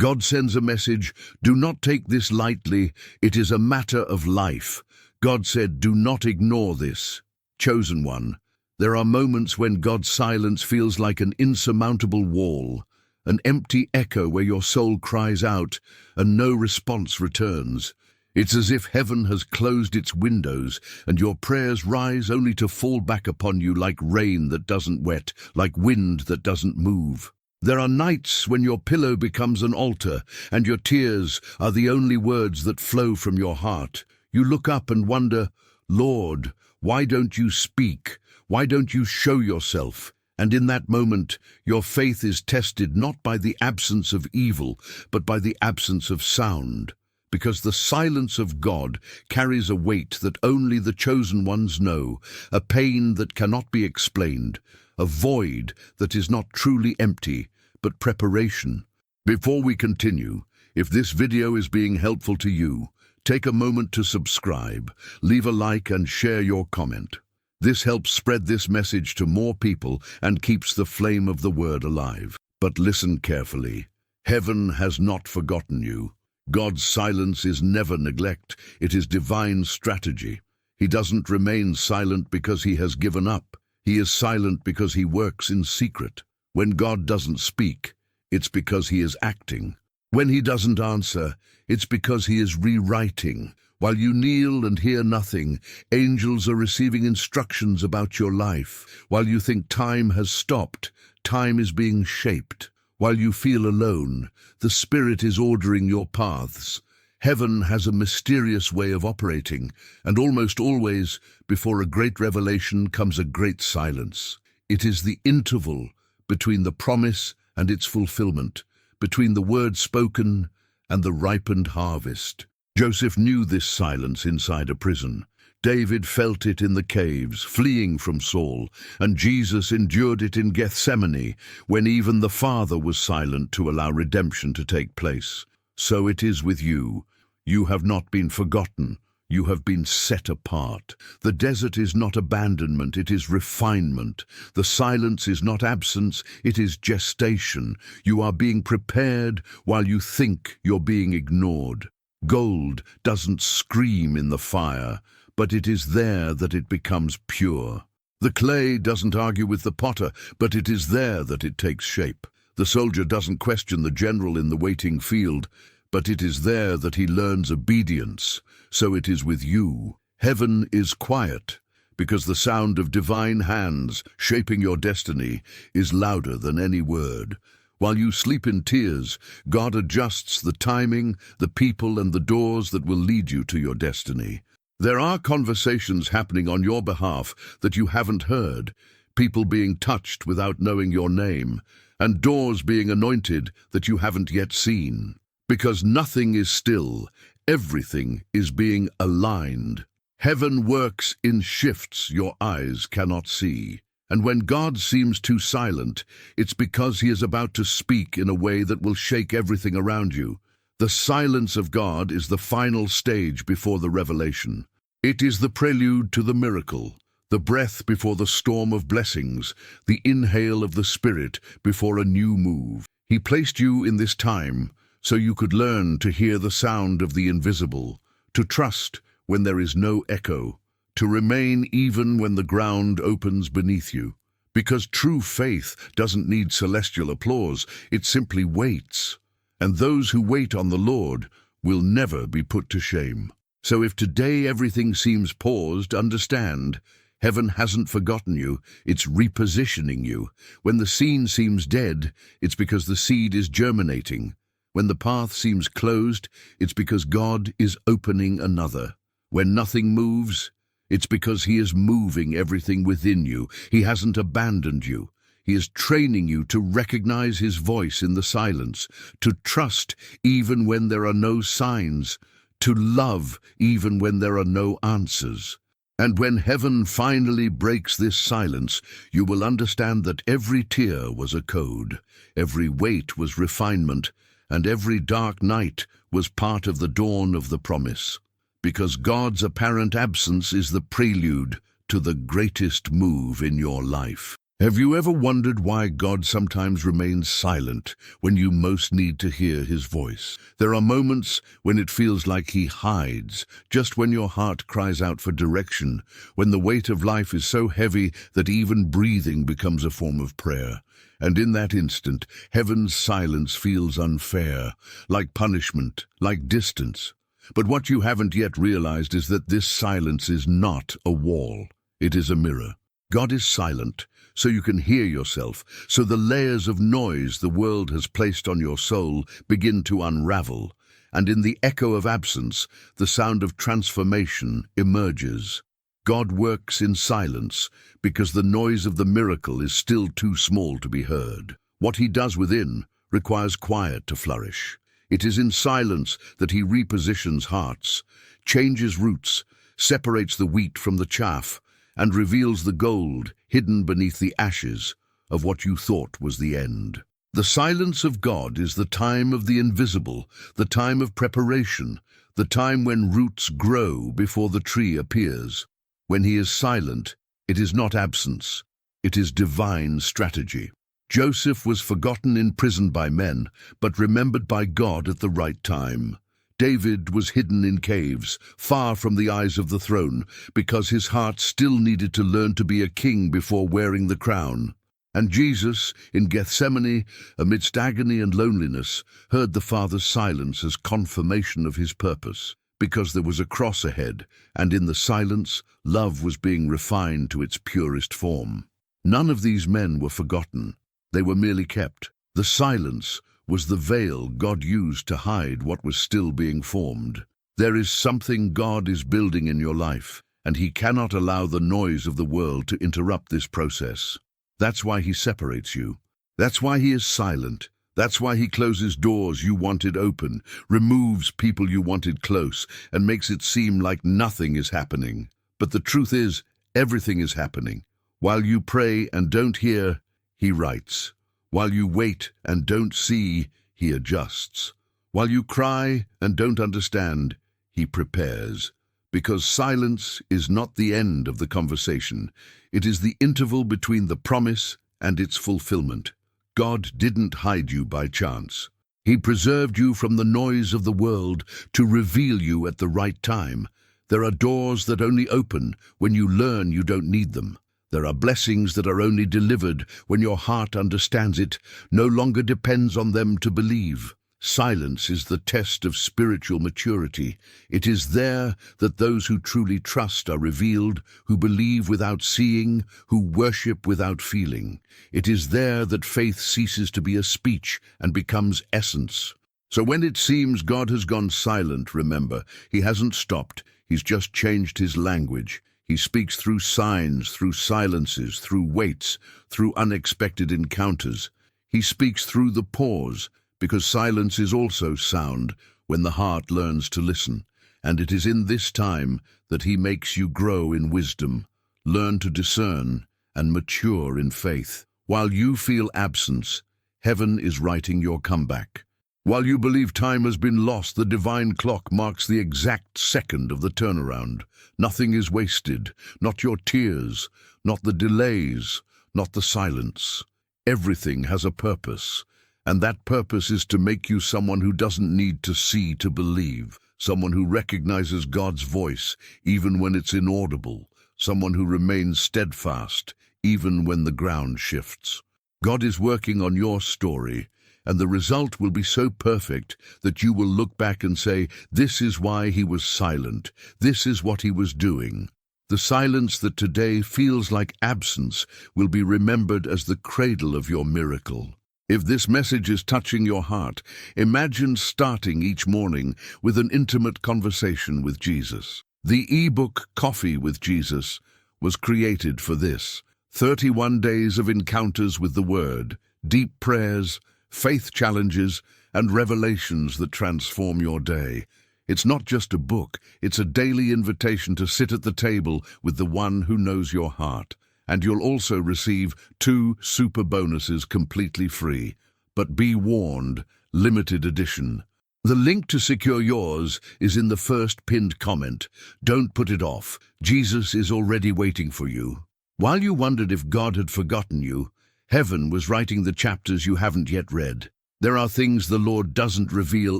God sends a message, do not take this lightly, it is a matter of life. God said, do not ignore this. Chosen one, there are moments when God's silence feels like an insurmountable wall, an empty echo where your soul cries out and no response returns. It's as if heaven has closed its windows and your prayers rise only to fall back upon you like rain that doesn't wet, like wind that doesn't move. There are nights when your pillow becomes an altar and your tears are the only words that flow from your heart. You look up and wonder, Lord, why don't you speak? Why don't you show yourself? And in that moment, your faith is tested not by the absence of evil, but by the absence of sound. Because the silence of God carries a weight that only the chosen ones know, a pain that cannot be explained, a void that is not truly empty, but preparation. Before we continue, if this video is being helpful to you, take a moment to subscribe, leave a like and share your comment. This helps spread this message to more people and keeps the flame of the word alive. But listen carefully. Heaven has not forgotten you. God's silence is never neglect, it is divine strategy. He doesn't remain silent because he has given up. He is silent because he works in secret. When God doesn't speak, it's because he is acting. When he doesn't answer, it's because he is rewriting. While you kneel and hear nothing, angels are receiving instructions about your life. While you think time has stopped, time is being shaped. While you feel alone, the Spirit is ordering your paths. Heaven has a mysterious way of operating, and almost always, before a great revelation comes a great silence. It is the interval between the promise and its fulfillment, between the word spoken and the ripened harvest. Joseph knew this silence inside a prison. David felt it in the caves, fleeing from Saul, and Jesus endured it in Gethsemane, when even the Father was silent to allow redemption to take place. So it is with you. You have not been forgotten. You have been set apart. The desert is not abandonment, it is refinement. The silence is not absence, it is gestation. You are being prepared while you think you're being ignored. Gold doesn't scream in the fire, but it is there that it becomes pure. The clay doesn't argue with the potter, but it is there that it takes shape. The soldier doesn't question the general in the waiting field, but it is there that he learns obedience. So it is with you. Heaven is quiet, because the sound of divine hands shaping your destiny is louder than any word. While you sleep in tears, God adjusts the timing, the people, and the doors that will lead you to your destiny. There are conversations happening on your behalf that you haven't heard, people being touched without knowing your name, and doors being anointed that you haven't yet seen. Because nothing is still, everything is being aligned. Heaven works in shifts your eyes cannot see. And when God seems too silent, it's because he is about to speak in a way that will shake everything around you. The silence of God is the final stage before the revelation. It is the prelude to the miracle, the breath before the storm of blessings, the inhale of the Spirit before a new move. He placed you in this time so you could learn to hear the sound of the invisible, to trust when there is no echo, to remain even when the ground opens beneath you. Because true faith doesn't need celestial applause, it simply waits. And those who wait on the Lord will never be put to shame. So if today everything seems paused, understand, heaven hasn't forgotten you, it's repositioning you. When the scene seems dead, it's because the seed is germinating. When the path seems closed, it's because God is opening another. When nothing moves, it's because he is moving everything within you. He hasn't abandoned you. He is training you to recognize his voice in the silence, to trust even when there are no signs, to love even when there are no answers. And when heaven finally breaks this silence, you will understand that every tear was a code, every wait was refinement, and every dark night was part of the dawn of the promise. Because God's apparent absence is the prelude to the greatest move in your life. Have you ever wondered why God sometimes remains silent when you most need to hear his voice? There are moments when it feels like he hides, just when your heart cries out for direction, when the weight of life is so heavy that even breathing becomes a form of prayer. And in that instant, heaven's silence feels unfair, like punishment, like distance. But what you haven't yet realized is that this silence is not a wall. It is a mirror. God is silent, so you can hear yourself, so the layers of noise the world has placed on your soul begin to unravel, and in the echo of absence, the sound of transformation emerges. God works in silence because the noise of the miracle is still too small to be heard. What he does within requires quiet to flourish. It is in silence that he repositions hearts, changes roots, separates the wheat from the chaff, and reveals the gold hidden beneath the ashes of what you thought was the end. The silence of God is the time of the invisible, the time of preparation, the time when roots grow before the tree appears. When he is silent, it is not absence, it is divine strategy. Joseph was forgotten in prison by men, but remembered by God at the right time. David was hidden in caves, far from the eyes of the throne, because his heart still needed to learn to be a king before wearing the crown. And Jesus, in Gethsemane, amidst agony and loneliness, heard the Father's silence as confirmation of his purpose, because there was a cross ahead, and in the silence, love was being refined to its purest form. None of these men were forgotten. They were merely kept. The silence was the veil God used to hide what was still being formed. There is something God is building in your life, and he cannot allow the noise of the world to interrupt this process. That's why he separates you. That's why he is silent. That's why he closes doors you wanted open, removes people you wanted close, and makes it seem like nothing is happening. But the truth is, everything is happening. While you pray and don't hear, he writes. While you wait and don't see, he adjusts. While you cry and don't understand, he prepares. Because silence is not the end of the conversation. It is the interval between the promise and its fulfillment. God didn't hide you by chance. He preserved you from the noise of the world to reveal you at the right time. There are doors that only open when you learn you don't need them. There are blessings that are only delivered when your heart understands it, no longer depends on them to believe. Silence is the test of spiritual maturity. It is there that those who truly trust are revealed, who believe without seeing, who worship without feeling. It is there that faith ceases to be a speech and becomes essence. So when it seems God has gone silent, remember, he hasn't stopped. He's just changed his language. He speaks through signs, through silences, through waits, through unexpected encounters. He speaks through the pause, because silence is also sound when the heart learns to listen. And it is in this time that he makes you grow in wisdom, learn to discern, and mature in faith. While you feel absence, heaven is writing your comeback. While you believe time has been lost, the divine clock marks the exact second of the turnaround. Nothing is wasted, not your tears, not the delays, not the silence. Everything has a purpose, and that purpose is to make you someone who doesn't need to see to believe, someone who recognizes God's voice even when it's inaudible, someone who remains steadfast even when the ground shifts. God is working on your story, and the result will be so perfect that you will look back and say, this is why he was silent, this is what he was doing. The silence that today feels like absence will be remembered as the cradle of your miracle. If this message is touching your heart, imagine starting each morning with an intimate conversation with Jesus. The e-book Coffee with Jesus was created for this. 31 days of encounters with the Word, deep prayers, faith challenges, and revelations that transform your day. It's not just a book, it's a daily invitation to sit at the table with the one who knows your heart. And you'll also receive 2 super bonuses completely free. But be warned, limited edition. The link to secure yours is in the first pinned comment. Don't put it off. Jesus is already waiting for you. While you wondered if God had forgotten you, heaven was writing the chapters you haven't yet read. There are things the Lord doesn't reveal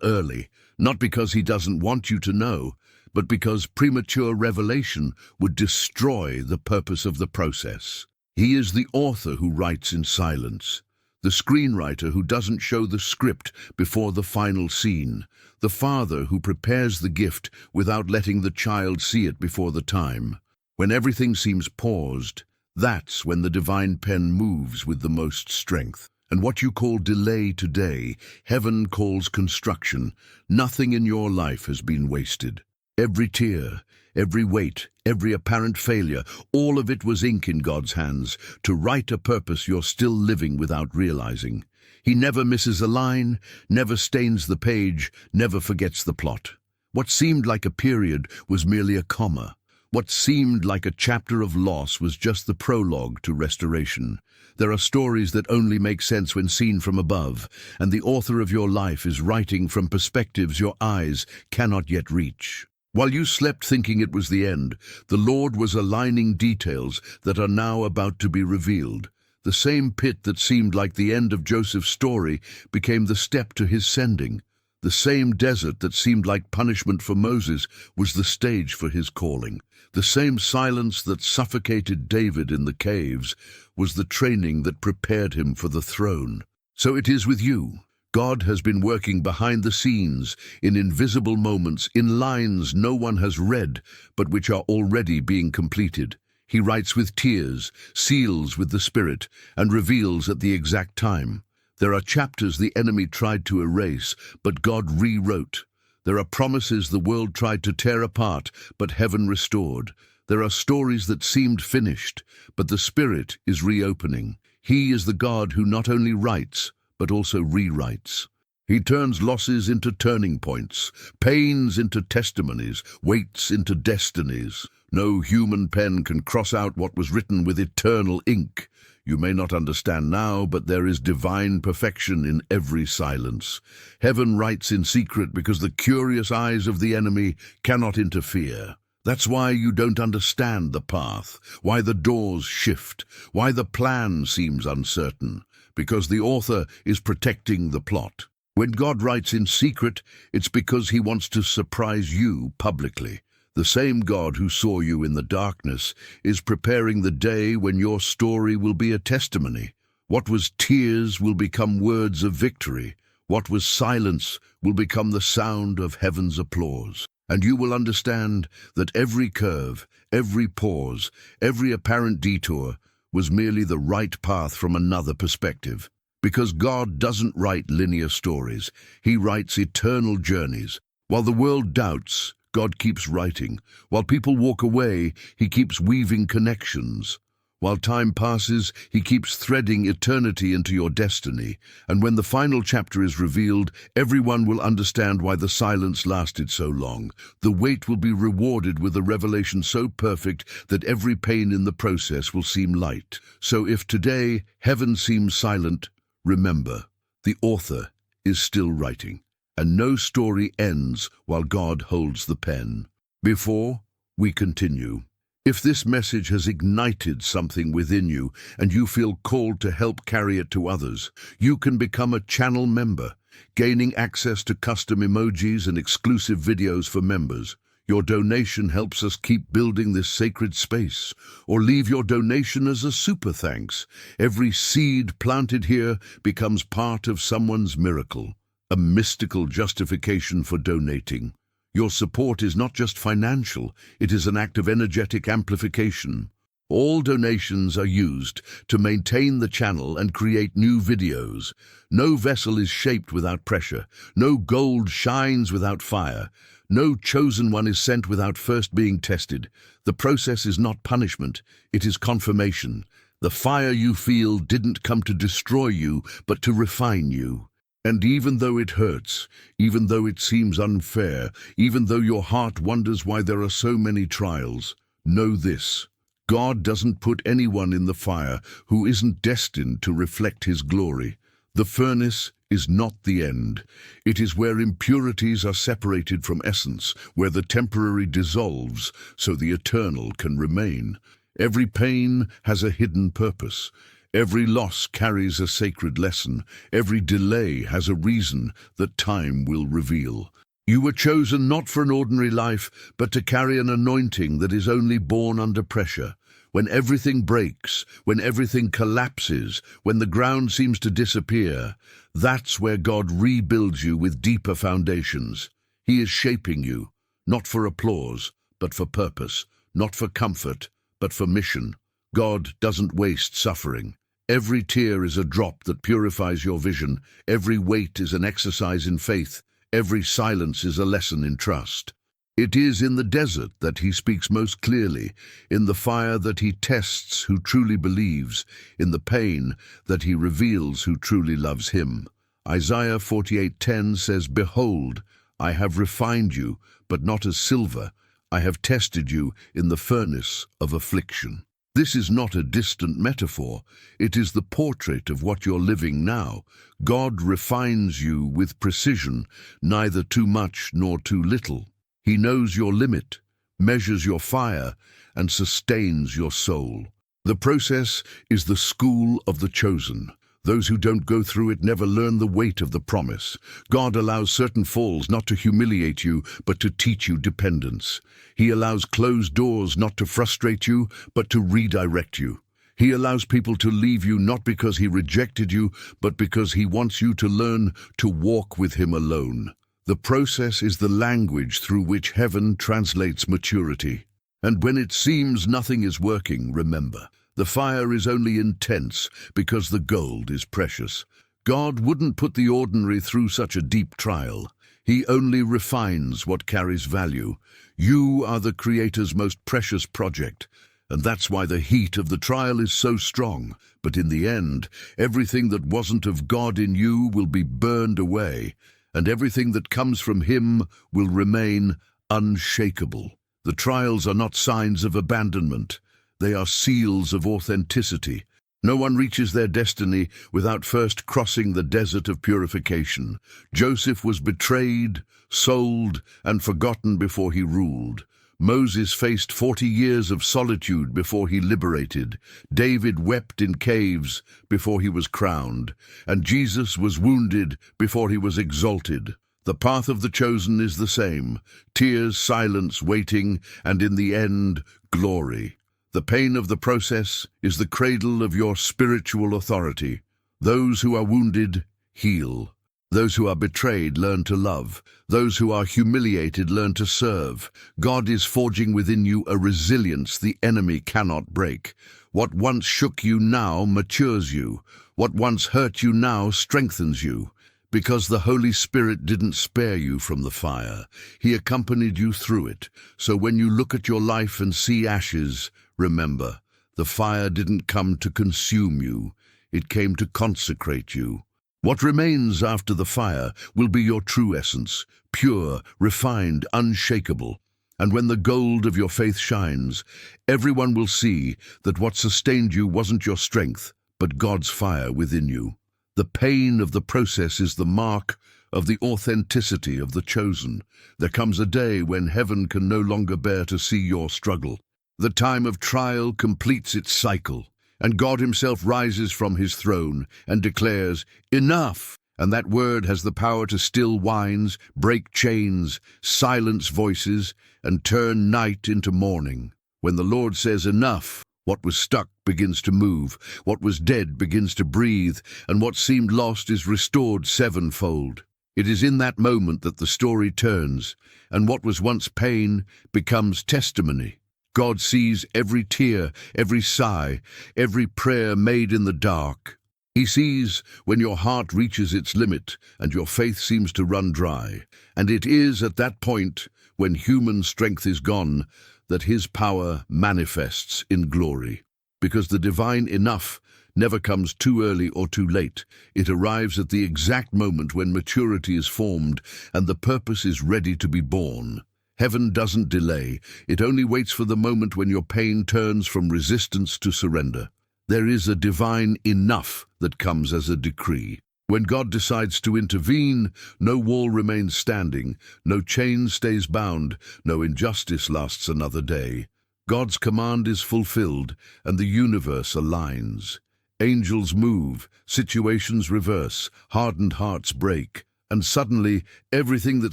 early, not because he doesn't want you to know, but because premature revelation would destroy the purpose of the process. He is the author who writes in silence, the screenwriter who doesn't show the script before the final scene, the father who prepares the gift without letting the child see it before the time. When everything seems paused, that's when the divine pen moves with the most strength. And what you call delay today, heaven calls construction. Nothing in your life has been wasted. Every tear, every weight, every apparent failure, all of it was ink in God's hands to write a purpose you're still living without realizing. He never misses a line, never stains the page, never forgets the plot. What seemed like a period was merely a comma. What seemed like a chapter of loss was just the prologue to restoration. There are stories that only make sense when seen from above, and the author of your life is writing from perspectives your eyes cannot yet reach. While you slept thinking it was the end, the Lord was aligning details that are now about to be revealed. The same pit that seemed like the end of Joseph's story became the step to his sending. The same desert that seemed like punishment for Moses was the stage for his calling. The same silence that suffocated David in the caves was the training that prepared him for the throne. So it is with you. God has been working behind the scenes, in invisible moments, in lines no one has read, but which are already being completed. He writes with tears, seals with the Spirit, and reveals at the exact time. There are chapters the enemy tried to erase, but God rewrote. There are promises the world tried to tear apart, but heaven restored. There are stories that seemed finished, but the Spirit is reopening. He is the God who not only writes, but also rewrites. He turns losses into turning points, pains into testimonies, weights into destinies. No human pen can cross out what was written with eternal ink. You may not understand now, but there is divine perfection in every silence. Heaven writes in secret because the curious eyes of the enemy cannot interfere. That's why you don't understand the path, why the doors shift, why the plan seems uncertain, because the author is protecting the plot. When God writes in secret, it's because he wants to surprise you publicly. The same God who saw you in the darkness is preparing the day when your story will be a testimony. What was tears will become words of victory. What was silence will become the sound of heaven's applause. And you will understand that every curve, every pause, every apparent detour was merely the right path from another perspective. Because God doesn't write linear stories, he writes eternal journeys. While the world doubts, God keeps writing. While people walk away, he keeps weaving connections. While time passes, he keeps threading eternity into your destiny. And when the final chapter is revealed, everyone will understand why the silence lasted so long. The wait will be rewarded with a revelation so perfect that every pain in the process will seem light. So if today heaven seems silent, remember, the author is still writing. And no story ends while God holds the pen. Before we continue, if this message has ignited something within you and you feel called to help carry it to others, you can become a channel member, gaining access to custom emojis and exclusive videos for members. Your donation helps us keep building this sacred space. Or leave your donation as a super thanks. Every seed planted here becomes part of someone's miracle. A mystical justification for donating. Your support is not just financial, it is an act of energetic amplification. All donations are used to maintain the channel and create new videos. No vessel is shaped without pressure. No gold shines without fire. No chosen one is sent without first being tested. The process is not punishment, it is confirmation. The fire you feel didn't come to destroy you, but to refine you. And even though it hurts, even though it seems unfair, even though your heart wonders why there are so many trials, know this: God doesn't put anyone in the fire who isn't destined to reflect his glory. The furnace is not the end. It is where impurities are separated from essence, where the temporary dissolves so the eternal can remain. Every pain has a hidden purpose. Every loss carries a sacred lesson. Every delay has a reason that time will reveal. You were chosen not for an ordinary life, but to carry an anointing that is only born under pressure. When everything breaks, when everything collapses, when the ground seems to disappear, that's where God rebuilds you with deeper foundations. He is shaping you, not for applause, but for purpose, not for comfort, but for mission. God doesn't waste suffering. Every tear is a drop that purifies your vision. Every weight is an exercise in faith. Every silence is a lesson in trust. It is in the desert that he speaks most clearly, in the fire that he tests who truly believes, in the pain that he reveals who truly loves him. Isaiah 48:10 says, "Behold, I have refined you, but not as silver. I have tested you in the furnace of affliction." This is not a distant metaphor. It is the portrait of what you're living now. God refines you with precision, neither too much nor too little. He knows your limit, measures your fire, and sustains your soul. The process is the school of the chosen. Those who don't go through it never learn the weight of the promise. God allows certain falls not to humiliate you, but to teach you dependence. He allows closed doors not to frustrate you, but to redirect you. He allows people to leave you not because he rejected you, but because he wants you to learn to walk with him alone. The process is the language through which heaven translates maturity. And when it seems nothing is working, remember, the fire is only intense because the gold is precious. God wouldn't put the ordinary through such a deep trial. He only refines what carries value. You are the Creator's most precious project, and that's why the heat of the trial is so strong. But in the end, everything that wasn't of God in you will be burned away, and everything that comes from him will remain unshakable. The trials are not signs of abandonment. They are seals of authenticity. No one reaches their destiny without first crossing the desert of purification. Joseph was betrayed, sold, and forgotten before he ruled. Moses faced 40 years of solitude before he liberated. David wept in caves before he was crowned. And Jesus was wounded before he was exalted. The path of the chosen is the same: tears, silence, waiting, and in the end, glory. The pain of the process is the cradle of your spiritual authority. Those who are wounded, heal. Those who are betrayed learn to love. Those who are humiliated learn to serve. God is forging within you a resilience the enemy cannot break. What once shook you now matures you. What once hurt you now strengthens you. Because the Holy Spirit didn't spare you from the fire. He accompanied you through it. So when you look at your life and see ashes, remember, the fire didn't come to consume you. It came to consecrate you. What remains after the fire will be your true essence, pure, refined, unshakable. And when the gold of your faith shines, everyone will see that what sustained you wasn't your strength, but God's fire within you. The pain of the process is the mark of the authenticity of the chosen. There comes a day when heaven can no longer bear to see your struggle. The time of trial completes its cycle, and God himself rises from his throne and declares, "Enough!" And that word has the power to still winds, break chains, silence voices, and turn night into morning. When the Lord says enough, what was stuck begins to move, what was dead begins to breathe, and what seemed lost is restored sevenfold. It is in that moment that the story turns, and what was once pain becomes testimony. God sees every tear, every sigh, every prayer made in the dark. He sees when your heart reaches its limit and your faith seems to run dry. And it is at that point, when human strength is gone, that his power manifests in glory. Because the divine enough never comes too early or too late. It arrives at the exact moment when maturity is formed and the purpose is ready to be born. Heaven doesn't delay. It only waits for the moment when your pain turns from resistance to surrender. There is a divine enough that comes as a decree. When God decides to intervene, no wall remains standing, no chain stays bound, no injustice lasts another day. God's command is fulfilled, and the universe aligns. Angels move, situations reverse, hardened hearts break, and suddenly everything that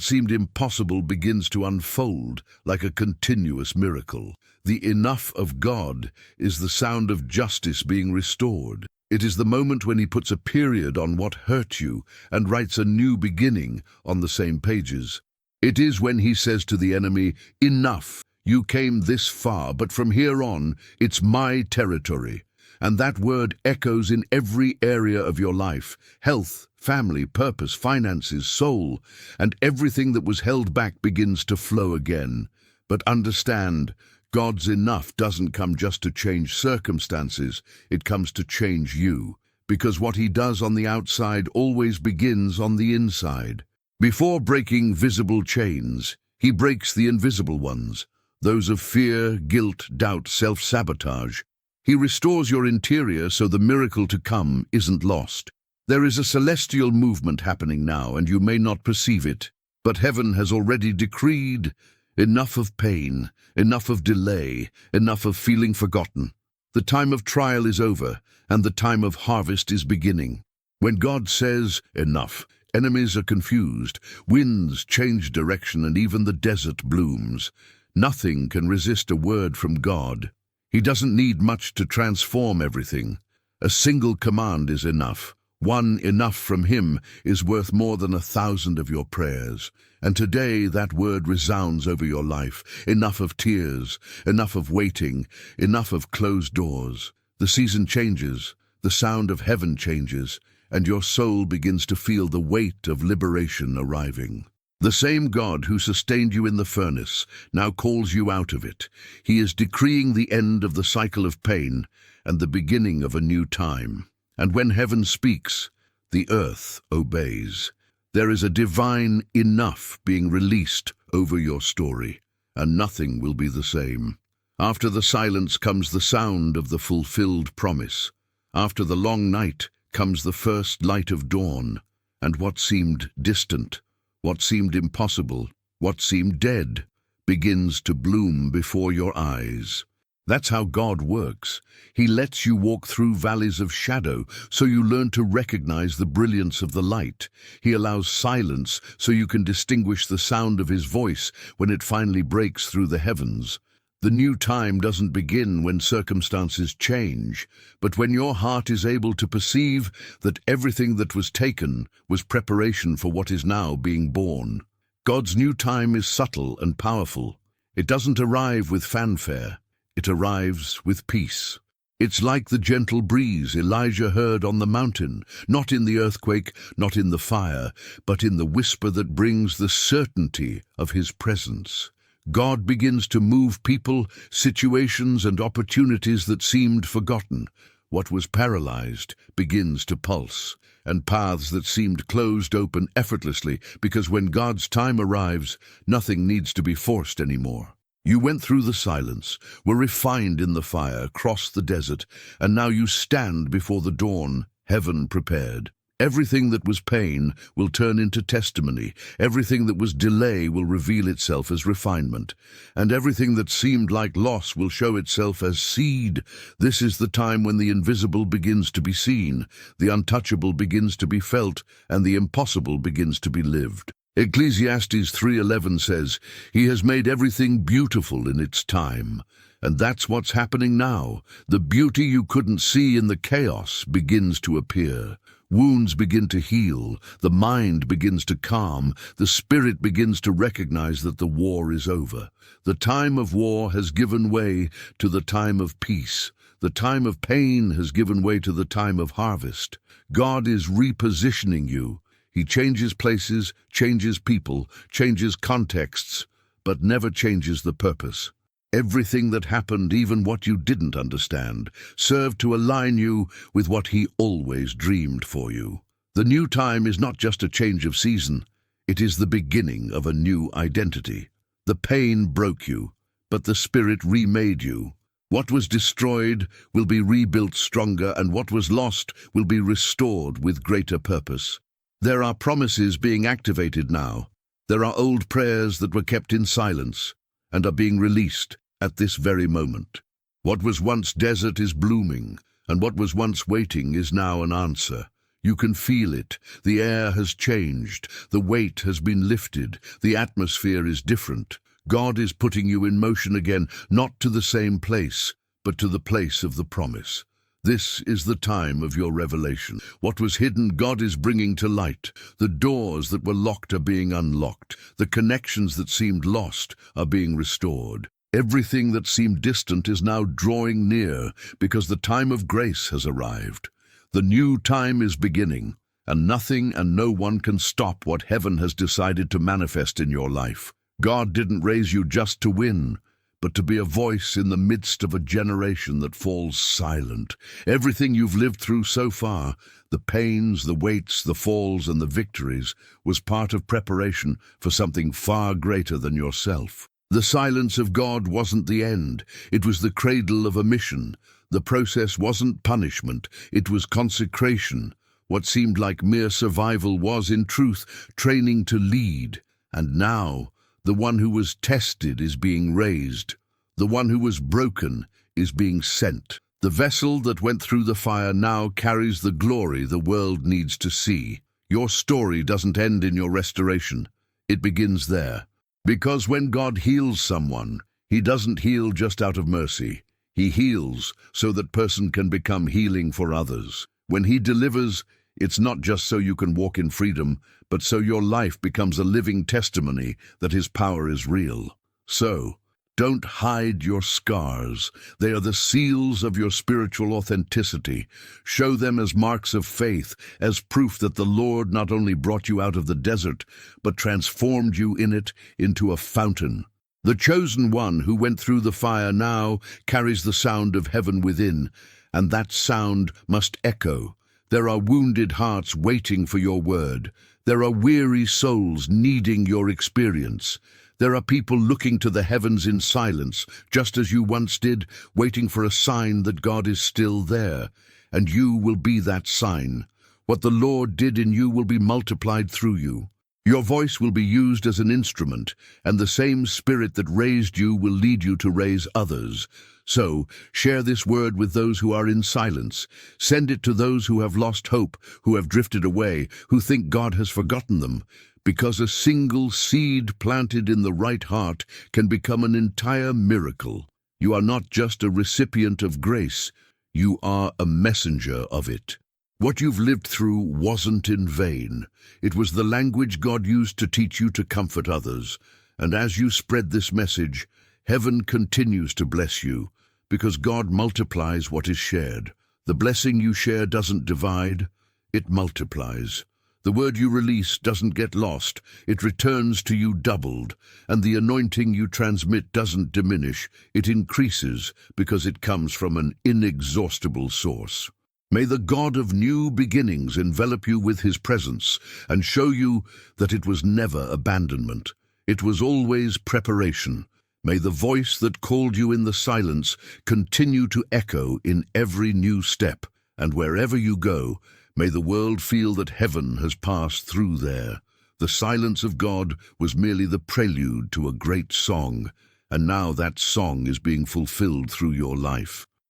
seemed impossible begins to unfold like a continuous miracle. The enough of God is the sound of justice being restored. It is the moment when he puts a period on what hurt you and writes a new beginning on the same pages. It is when he says to the enemy, "Enough, you came this far, but from here on, it's my territory." And that word echoes in every area of your life: health, family, purpose, finances, soul, and everything that was held back begins to flow again. But understand, God's enough doesn't come just to change circumstances, it comes to change you. Because what he does on the outside always begins on the inside. Before breaking visible chains, he breaks the invisible ones, those of fear, guilt, doubt, self-sabotage. He restores your interior so the miracle to come isn't lost. There is a celestial movement happening now, and you may not perceive it, but heaven has already decreed enough of pain, enough of delay, enough of feeling forgotten. The time of trial is over, and the time of harvest is beginning. When God says, "Enough," enemies are confused, winds change direction, and even the desert blooms. Nothing can resist a word from God. He doesn't need much to transform everything. A single command is enough. One enough from him is worth more than 1,000 of your prayers. And today that word resounds over your life. Enough of tears, enough of waiting, enough of closed doors. The season changes, the sound of heaven changes, and your soul begins to feel the weight of liberation arriving. The same God who sustained you in the furnace now calls you out of it. He is decreeing the end of the cycle of pain and the beginning of a new time. And when heaven speaks, the earth obeys. There is a divine enough being released over your story, and nothing will be the same. After the silence comes the sound of the fulfilled promise. After the long night comes the first light of dawn, and what seemed distant, what seemed impossible, what seemed dead, begins to bloom before your eyes. That's how God works. He lets you walk through valleys of shadow so you learn to recognize the brilliance of the light. He allows silence so you can distinguish the sound of his voice when it finally breaks through the heavens. The new time doesn't begin when circumstances change, but when your heart is able to perceive that everything that was taken was preparation for what is now being born. God's new time is subtle and powerful. It doesn't arrive with fanfare. It arrives with peace. It's like the gentle breeze Elijah heard on the mountain, not in the earthquake, not in the fire, but in the whisper that brings the certainty of his presence. God begins to move people, situations, and opportunities that seemed forgotten. What was paralyzed begins to pulse, and paths that seemed closed open effortlessly, because when God's time arrives, nothing needs to be forced anymore. You went through the silence, were refined in the fire, crossed the desert, and now you stand before the dawn, heaven prepared. Everything that was pain will turn into testimony. Everything that was delay will reveal itself as refinement. And everything that seemed like loss will show itself as seed. This is the time when the invisible begins to be seen, the untouchable begins to be felt, and the impossible begins to be lived. Ecclesiastes 3:11 says, "He has made everything beautiful in its time." And that's what's happening now. The beauty you couldn't see in the chaos begins to appear. Wounds begin to heal, the mind begins to calm, the spirit begins to recognize that the war is over. The time of war has given way to the time of peace. The time of pain has given way to the time of harvest. God is repositioning you. He changes places, changes people, changes contexts, but never changes the purpose. Everything that happened, even what you didn't understand, served to align you with what he always dreamed for you. The new time is not just a change of season, it is the beginning of a new identity. The pain broke you, but the Spirit remade you. What was destroyed will be rebuilt stronger, and what was lost will be restored with greater purpose. There are promises being activated now. There are old prayers that were kept in silence and are being released. at this very moment. What was once desert is blooming, and what was once waiting is now an answer. You can feel it. The air has changed. The weight has been lifted. The atmosphere is different. God is putting you in motion again, not to the same place, but to the place of the promise. This is the time of your revelation. What was hidden, God is bringing to light. The doors that were locked are being unlocked. The connections that seemed lost are being restored. Everything that seemed distant is now drawing near because the time of grace has arrived. The new time is beginning, and nothing and no one can stop what heaven has decided to manifest in your life. God didn't raise you just to win, but to be a voice in the midst of a generation that falls silent. Everything you've lived through so far, the pains, the weights, the falls, and the victories, was part of preparation for something far greater than yourself. The silence of God wasn't the end. It was the cradle of a mission. The process wasn't punishment. It was consecration. What seemed like mere survival was, in truth, training to lead. And now, the one who was tested is being raised. The one who was broken is being sent. The vessel that went through the fire now carries the glory the world needs to see. Your story doesn't end in your restoration. It begins there. Because when God heals someone, He doesn't heal just out of mercy. He heals so that person can become healing for others. When He delivers, it's not just so you can walk in freedom, but so your life becomes a living testimony that His power is real. So, don't hide your scars. They are the seals of your spiritual authenticity. Show them as marks of faith, as proof that the Lord not only brought you out of the desert, but transformed you in it into a fountain. The chosen one who went through the fire now carries the sound of heaven within, and that sound must echo. There are wounded hearts waiting for your word. There are weary souls needing your experience. There are people looking to the heavens in silence, just as you once did, waiting for a sign that God is still there. And you will be that sign. What the Lord did in you will be multiplied through you. Your voice will be used as an instrument, and the same Spirit that raised you will lead you to raise others. So, share this word with those who are in silence. Send it to those who have lost hope, who have drifted away, who think God has forgotten them. Because a single seed planted in the right heart can become an entire miracle. You are not just a recipient of grace, you are a messenger of it. What you've lived through wasn't in vain. It was the language God used to teach you to comfort others. And as you spread this message, heaven continues to bless you, because God multiplies what is shared. The blessing you share doesn't divide, it multiplies. The word you release doesn't get lost, it returns to you doubled, and the anointing you transmit doesn't diminish, it increases because it comes from an inexhaustible source. May the God of new beginnings envelop you with His presence and show you that it was never abandonment. It was always preparation. May the voice that called you in the silence continue to echo in every new step, and wherever you go, may the world feel that heaven has passed through there. The silence of God was merely the prelude to a great song, and now that song is being fulfilled through your life.